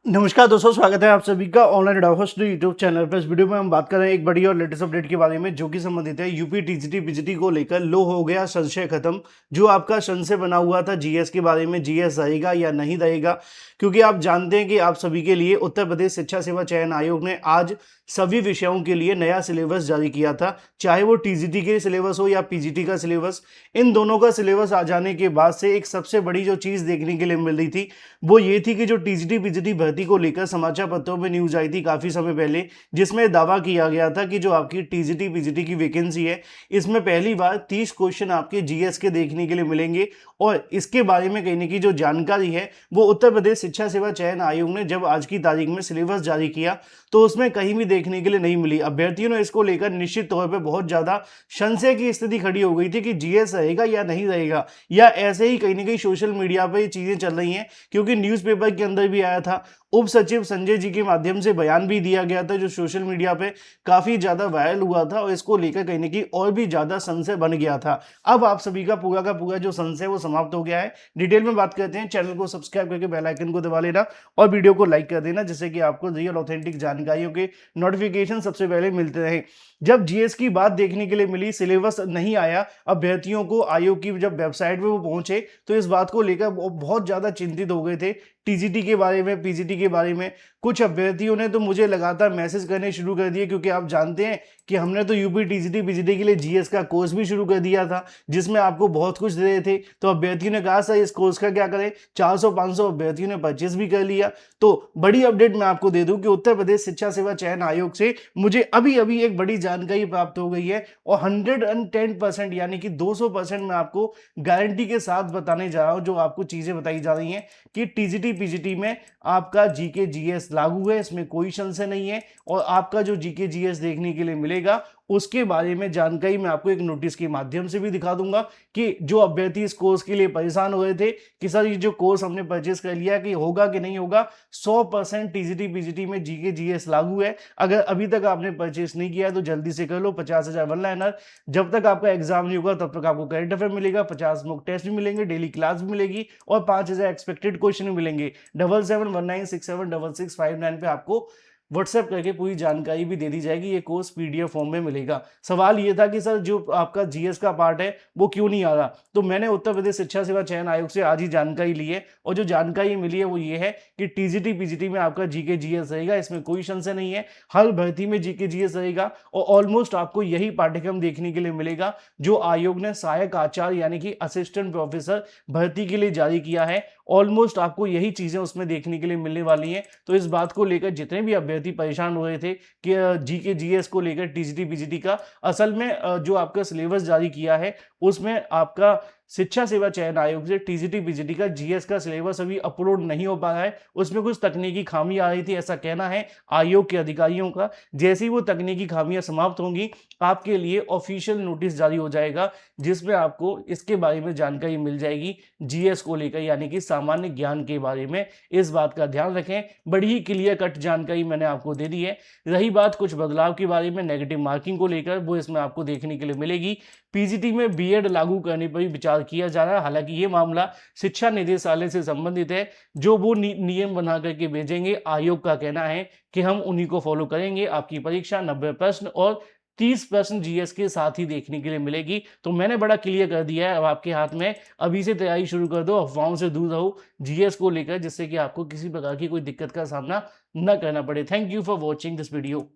नमस्कार दोस्तों, स्वागत है आप सभी का ऑनलाइन डाउट यूट्यूब चैनल पर। इस वीडियो में हम बात कर रहे हैं एक बड़ी और लेटेस्ट अपडेट के बारे में, जो कि संबंधित है यूपी टीजीटी पीजीटी को लेकर। लो हो गया संशय खत्म। जो आपका संशय बना हुआ था जीएस के बारे में, जीएस रहेगा या नहीं रहेगा, क्योंकि आप जानते हैं कि आप सभी के लिए उत्तर प्रदेश शिक्षा सेवा चयन आयोग ने आज सभी विषयों के लिए नया सिलेबस जारी किया था। चाहे वो टीजीटी के सिलेबस हो या पीजीटी का सिलेबस, इन दोनों का सिलेबस आ जाने के बाद से एक सबसे बड़ी जो चीज़ देखने के लिए मिल रही थी वो ये थी कि जो टीजीटी पीजीटी भर्ती को लेकर समाचार पत्रों में न्यूज आई थी काफ़ी समय पहले, जिसमें दावा किया गया था कि जो आपकी टीजीटी पीजीटी की वैकेंसी है, इसमें पहली बार 30 क्वेश्चन आपके जीएस के देखने के लिए मिलेंगे। और इसके बारे में कहने की जो जानकारी है वो उत्तर प्रदेश शिक्षा सेवा चयन आयोग ने जब आज की तारीख में सिलेबस जारी किया तो उसमें कहीं भी देखने के लिए नहीं मिली। अभ्यर्थियों ने इसको लेकर निश्चित तौर पर बहुत ज़्यादा संशय की स्थिति खड़ी हो गई थी कि जीएस रहेगा या नहीं रहेगा, या ऐसे ही कहीं ना कहीं सोशल मीडिया पर ये चीज़ें चल रही हैं। क्योंकि न्यूज़पेपर के अंदर भी आया था, उप सचिव संजय जी के माध्यम से बयान भी दिया गया था जो सोशल मीडिया पे काफी ज्यादा वायरल हुआ था, और इसको लेकर कहीं ना कहीं और भी ज्यादा संशय बन गया था। अब आप सभी का पूरा जो संशय वो समाप्त हो गया है। डिटेल में बात करते हैं। चैनल को सब्सक्राइब करके बेल आइकन को दबा लेना और वीडियो को लाइक कर देना, जिससे कि आपको रियल ऑथेंटिक जानकारियों के नोटिफिकेशन सबसे पहले मिलते रहे। जब जीएस की बात देखने के लिए मिली, सिलेबस नहीं आया अभ्यर्थियों को, आयोग की जब वेबसाइट पे वो पहुंचे तो इस बात को लेकर वो बहुत ज्यादा चिंतित हो गए थे। टीजीटी के बारे में, पीजीटी के बारे में कुछ अभ्यर्थियों ने तो मुझे लगातार मैसेज करने शुरू कर दिए, क्योंकि आप जानते हैं कि हमने तो यूपी टीजीटी पीजीटी के लिए जीएस का कोर्स भी शुरू कर दिया था, जिसमें आपको बहुत कुछ दे रहे थे। तो अभ्यर्थियों ने कहा सर इस कोर्स का क्या करें, 400-500 अभ्यर्थियों ने परचेस भी कर लिया। तो बड़ी अपडेट मैं आपको दे दूं कि उत्तर प्रदेश शिक्षा सेवा चयन आयोग से मुझे अभी अभी एक बड़ी जानकारी प्राप्त हो गई है, और 110% यानी कि 200% मैं आपको गारंटी के साथ बताने जा रहा हूं। जो आपको चीजें बताई जा रही हैं कि टीजीटी पीजीटी में आपका जीके जीएस लागू है, इसमें कोई संशय नहीं है। और आपका जो जीके जीएस देखने के लिए मिलेगा उसके बारे में जानकारी मैं आपको एक नोटिस के माध्यम से भी दिखा दूंगा, कि जो अभ्यर्थी इस कोर्स के लिए परेशान हो रहे थे कि सर ये जो कोर्स हमने परचेस कर लिया कि होगा कि नहीं होगा, 100% टीजीटी पीजीटी में जीके जीएस लागू है। अगर अभी तक आपने परचेस नहीं किया तो जल्दी से कर लो। 50,000 वन लाइनर, जब तक आपका एग्जाम नहीं होगा तब तक आपको करंट अफेयर मिलेगा, 50 मॉक टेस्ट भी मिलेंगे, डेली क्लास भी मिलेगी और 5,000 एक्सपेक्टेड क्वेश्चन भी मिलेंगे। 7719676659 पे आपको व्हाट्सएप करके पूरी जानकारी भी दे दी जाएगी। ये कोर्स पीडीएफ फॉर्म में मिलेगा। सवाल ये था कि सर जो आपका जीएस का पार्ट है वो क्यों नहीं आ रहा, तो मैंने उत्तर प्रदेश शिक्षा सेवा चयन आयोग से आज ही जानकारी ली है, और जो जानकारी मिली है वो ये है कि टीजीटी पीजीटी में आपका जीके जीएस रहेगा, इसमें कोई संशय नहीं है। हर भर्ती में जीके जीएस रहेगा, और ऑलमोस्ट आपको यही पाठ्यक्रम देखने के लिए मिलेगा जो आयोग ने सहायक आचार्य यानी कि असिस्टेंट प्रोफेसर भर्ती के लिए जारी किया है। ऑलमोस्ट आपको यही चीजें उसमें देखने के लिए मिलने वाली हैं। तो इस बात को लेकर जितने भी अभ्यर्थी परेशान हो रहे थे कि जीके जीएस को लेकर टीजीटी पीजीटी का, असल में जो आपका सिलेबस जारी किया है उसमें आपका शिक्षा सेवा चयन आयोग से टीजीटी पीजीटी का जीएस का सिलेबस अभी अपलोड नहीं हो पा रहा है। उसमें कुछ तकनीकी खामी आ रही थी, ऐसा कहना है आयोग के अधिकारियों का। जैसे ही वो तकनीकी खामियां समाप्त होंगी आपके लिए ऑफिशियल नोटिस जारी हो जाएगा, जिसमें आपको इसके बारे में जानकारी मिल जाएगी जीएस को लेकर, यानी कि सामान्य ज्ञान के बारे में। इस बात का ध्यान रखें, बड़ी ही क्लियर कट जानकारी मैंने आपको दे दी है। रही बात कुछ बदलाव के बारे में, नेगेटिव मार्किंग को लेकर, वो इसमें आपको देखने के लिए मिलेगी। पीजीटी में बीएड लागू करने पर भी विचार किया जा रहा है। हालांकि ये मामला शिक्षा निदेशालय से संबंधित है, जो वो नियम बना करके भेजेंगे। आयोग का कहना है कि हम उन्हीं को फॉलो करेंगे। आपकी परीक्षा 90 प्रश्न और 30 प्रश्न जीएस के साथ ही देखने के लिए मिलेगी। तो मैंने बड़ा क्लियर कर दिया है, अब आपके हाथ में, अभी से तैयारी शुरू कर दो, अफवाहों से दूर रहो जीएस को लेकर, जिससे कि आपको किसी प्रकार की कोई दिक्कत का सामना न करना पड़े। Thank you for watching this video.